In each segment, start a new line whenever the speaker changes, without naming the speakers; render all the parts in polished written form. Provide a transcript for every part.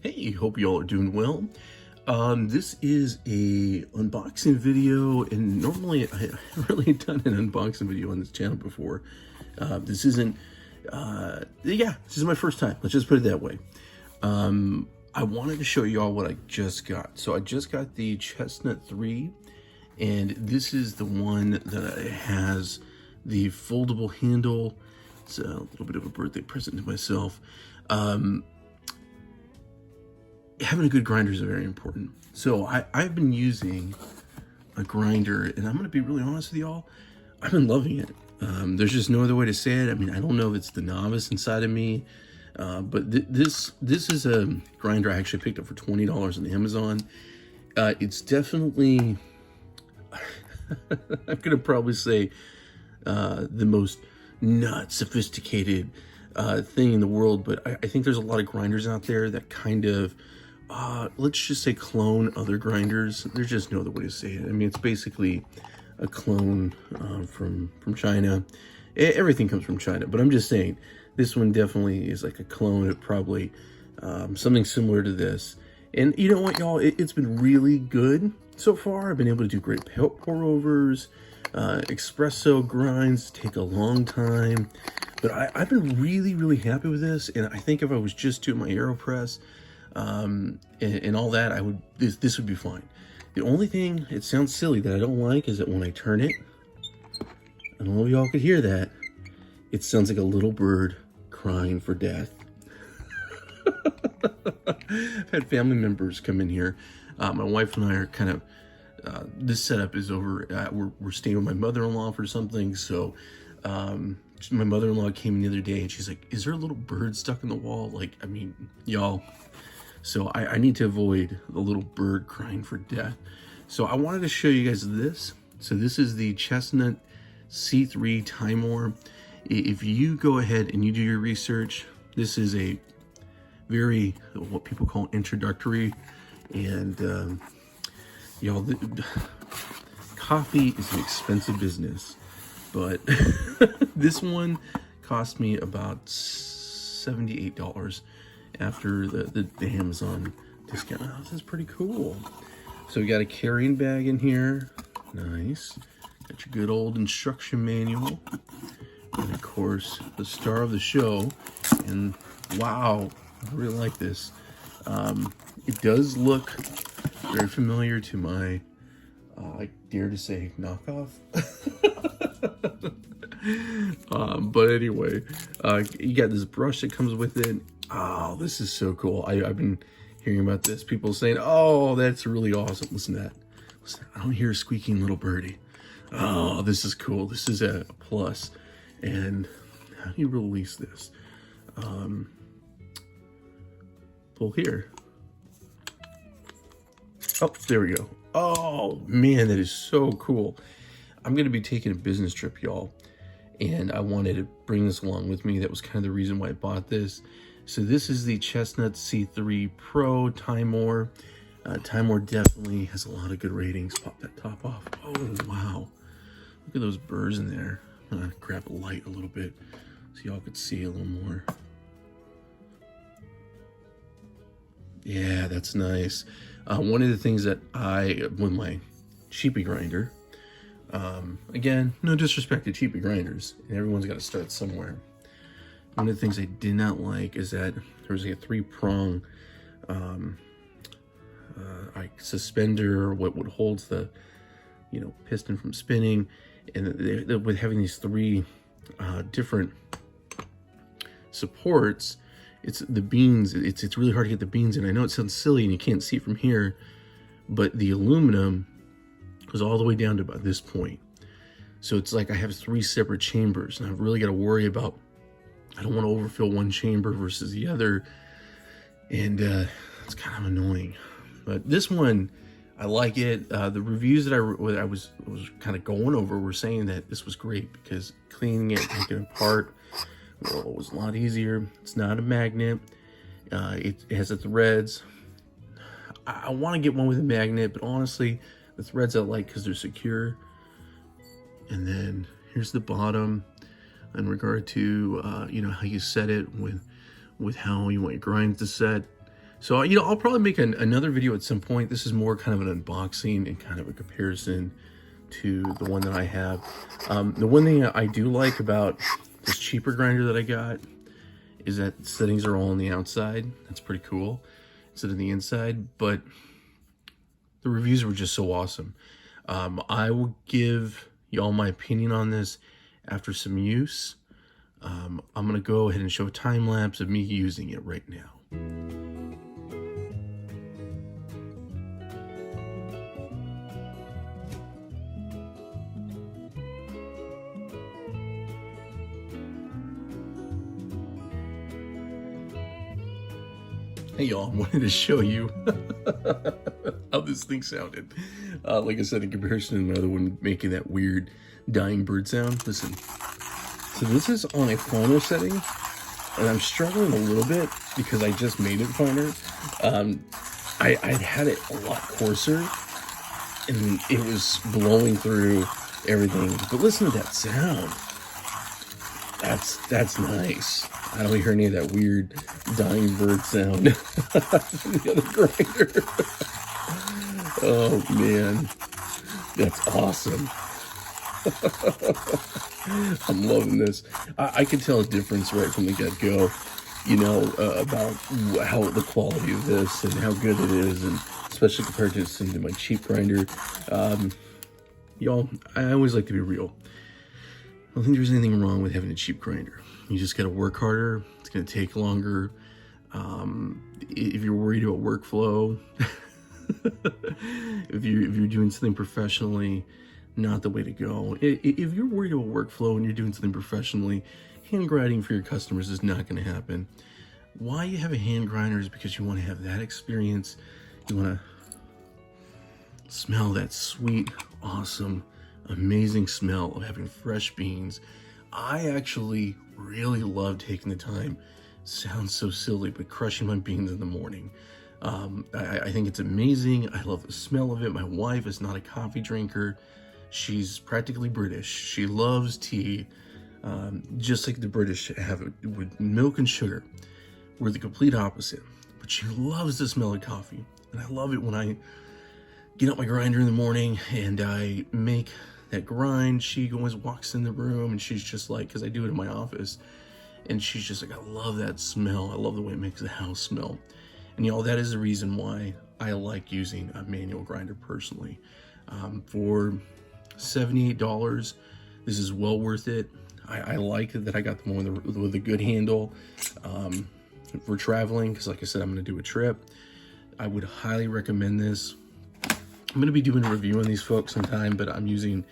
Hey, hope you all are doing well. This is a unboxing video, and normally I haven't really done an unboxing video on this channel before. This isn't, this is my first time. Let's just put it that way. I wanted to show you all what I just got. So I just got the Chestnut 3, and this is the one that has the foldable handle. It's a little bit of a birthday present to myself. Having a good grinder is very important. So I've been using a grinder, and I'm going to be really honest with y'all, I've been loving it. There's just no other way to say it. I mean, I don't know if it's the novice inside of me, but this is a grinder I actually picked up for $20 on Amazon. It's definitely, I'm going to probably say the most not sophisticated thing in the world, but I think there's a lot of grinders out there that kind of let's just say clone other grinders. There's just no other way to say it. I mean, it's basically a clone from China. Everything comes from China, but I'm just saying this one definitely is like a clone of probably something similar to this. And you know what, y'all? It's been really good so far. I've been able to do great pour overs. Espresso grinds take a long time, but I've been really happy with this. And I think if I was just doing my AeroPress and all that, this would be fine. The only thing, it sounds silly, that I don't like is that when I turn it, I don't know if y'all could hear that, it sounds like a little bird crying for death. I've had family members come in here. My wife and I are kind of, this setup is over, we're staying with my mother-in-law for something, so my mother-in-law came in the other day and she's like, is there a little bird stuck in the wall? Like, I mean, y'all. So I need to avoid the little bird crying for death. So I wanted to show you guys this. So this is the Chestnut C3 Timemore. If you go ahead and you do your research, this is a very, what people call introductory. And y'all, coffee is an expensive business. But this one cost me about $78 after the Amazon discount. Oh, this is pretty cool. So we got a carrying bag in here. Nice. Got your good old instruction manual. And of course, the star of the show. And wow, I really like this. It does look very familiar to my, I dare to say, knockoff. But anyway, you got this brush that comes with it. Oh, this is so cool. I've been hearing about this. People saying, oh, that's really awesome. Listen to that. Listen, I don't hear a squeaking little birdie. Oh, this is cool. This is a plus. And how do you release this? Pull here. Oh, there we go. Oh, man, that is so cool. I'm going to be taking a business trip, y'all. And I wanted to bring this along with me. That was kind of the reason why I bought this. So this is the Chestnut C3 Pro Timemore. Timemore definitely has a lot of good ratings. Pop that top off. Oh, wow. Look at those burrs in there. I'm going to grab a light a little bit so y'all could see a little more. Yeah, that's nice. One of the things that with my cheapy grinder, again, no disrespect to cheapy grinders, and everyone's got to start somewhere. One of the things I did not like is that there was like a 3-prong like suspender, what holds the piston from spinning, and with having these 3 different supports, it's the beans. It's really hard to get the beans in. I know it sounds silly and you can't see it from here, but the aluminum goes all the way down to about this point. So it's like I have 3 separate chambers, and I've really got to worry about, I don't want to overfill one chamber versus the other, and it's kind of annoying. But this one, I like it. The reviews that I was kind of going over were saying that this was great because cleaning it, taking it apart, well, it was a lot easier. It's not a magnet. It has the threads. I want to get one with a magnet, but honestly, the threads I like because they're secure. And then here's the bottom in regard to how you set it with how you want your grinds to set. So, you know, I'll probably make another video at some point. This is more kind of an unboxing and kind of a comparison to the one that I have. The one thing I do like about this cheaper grinder that I got is that settings are all on the outside. That's pretty cool instead of the inside, but the reviews were just so awesome. I will give y'all my opinion on this after some use. I'm gonna go ahead and show a time lapse of me using it right now. Hey y'all, I wanted to show you how this thing sounded. Like I said, in comparison to another one making that weird dying bird sound. Listen. So this is on a finer setting, and I'm struggling a little bit because I just made it finer. I'd had it a lot coarser, and it was blowing through everything. But listen to that sound. That's nice. I don't hear any of that weird dying bird sound from the other grinder. Oh man, that's awesome. I'm loving this. I can tell a difference right from the get-go, you know, about how the quality of this and how good it is, and especially compared to my cheap grinder. Y'all, I always like to be real. I don't think there's anything wrong with having a cheap grinder. You just got to work harder. It's going to take longer. If you're worried about workflow, if you're doing something professionally, not the way to go. If you're worried about workflow and you're doing something professionally, hand grinding for your customers is not going to happen. Why you have a hand grinder is because you want to have that experience. You want to smell that sweet, awesome, amazing smell of having fresh beans. I actually really love taking the time. Sounds so silly, but crushing my beans in the morning. I think it's amazing. I love the smell of it. My wife is not a coffee drinker. She's practically British. She loves tea, just like the British have it with milk and sugar. We're the complete opposite. But she loves the smell of coffee. And I love it when I get out my grinder in the morning and I make that grind. She always walks in the room and she's just like, because I do it in my office, and she's just like, I love that smell. I love the way it makes the house smell. And y'all, that is the reason why I like using a manual grinder personally. For $78, this is well worth it. I like that I got the one with a good handle for traveling, because like I said, I'm going to do a trip. I would highly recommend this. I'm going to be doing a review on these folks sometime, but I'm using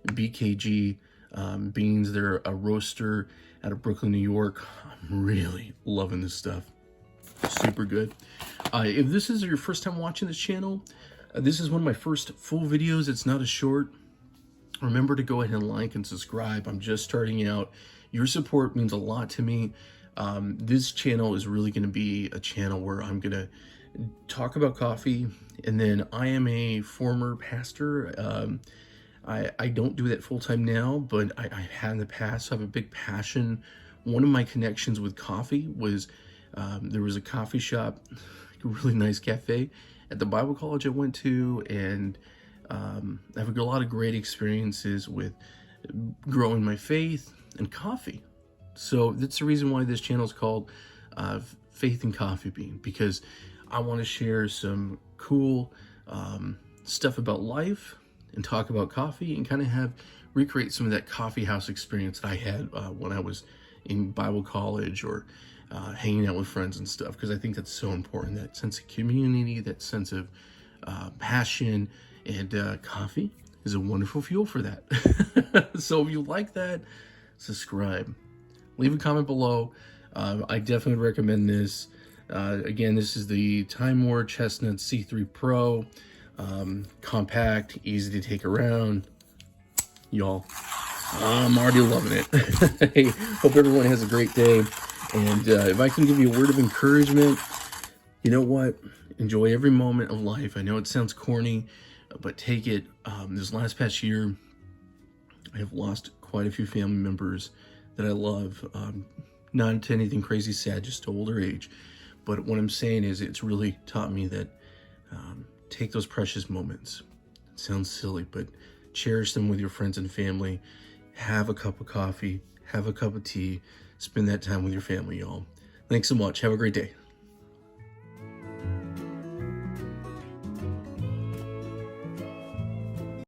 BKG beans. They're a roaster out of Brooklyn, New York. I'm really loving this stuff. Super good. If this is your first time watching this channel, this is one of my first full videos. It's not a short. Remember to go ahead and like and subscribe. I'm just starting out. Your support means a lot to me. This channel is really going to be a channel where I'm going to talk about coffee. And then I am a former pastor. I don't do that full-time now, but I had in the past. So I have a big passion. One of my connections with coffee was there was a coffee shop, a really nice cafe at the Bible college I went to, and I have a lot of great experiences with growing my faith and coffee. So that's the reason why this channel is called Faith and Coffee Bean, because I want to share some cool stuff about life and talk about coffee and kind of recreate some of that coffee house experience that I had when I was in Bible college or hanging out with friends and stuff, because I think that's so important, that sense of community, that sense of passion, and coffee is a wonderful fuel for that. So if you like that, subscribe, leave a comment below. I definitely recommend this. Again, this is the Timemore Chestnut C3 Pro, compact, easy to take around. Y'all, I'm already loving it. Hey, hope everyone has a great day. And if I can give you a word of encouragement, you know what? Enjoy every moment of life. I know it sounds corny, but take it. This past year, I have lost quite a few family members that I love. Not to anything crazy sad, just to older age. But what I'm saying is it's really taught me that take those precious moments. It sounds silly, but cherish them with your friends and family. Have a cup of coffee, have a cup of tea, spend that time with your family, y'all. Thanks so much. Have a great day.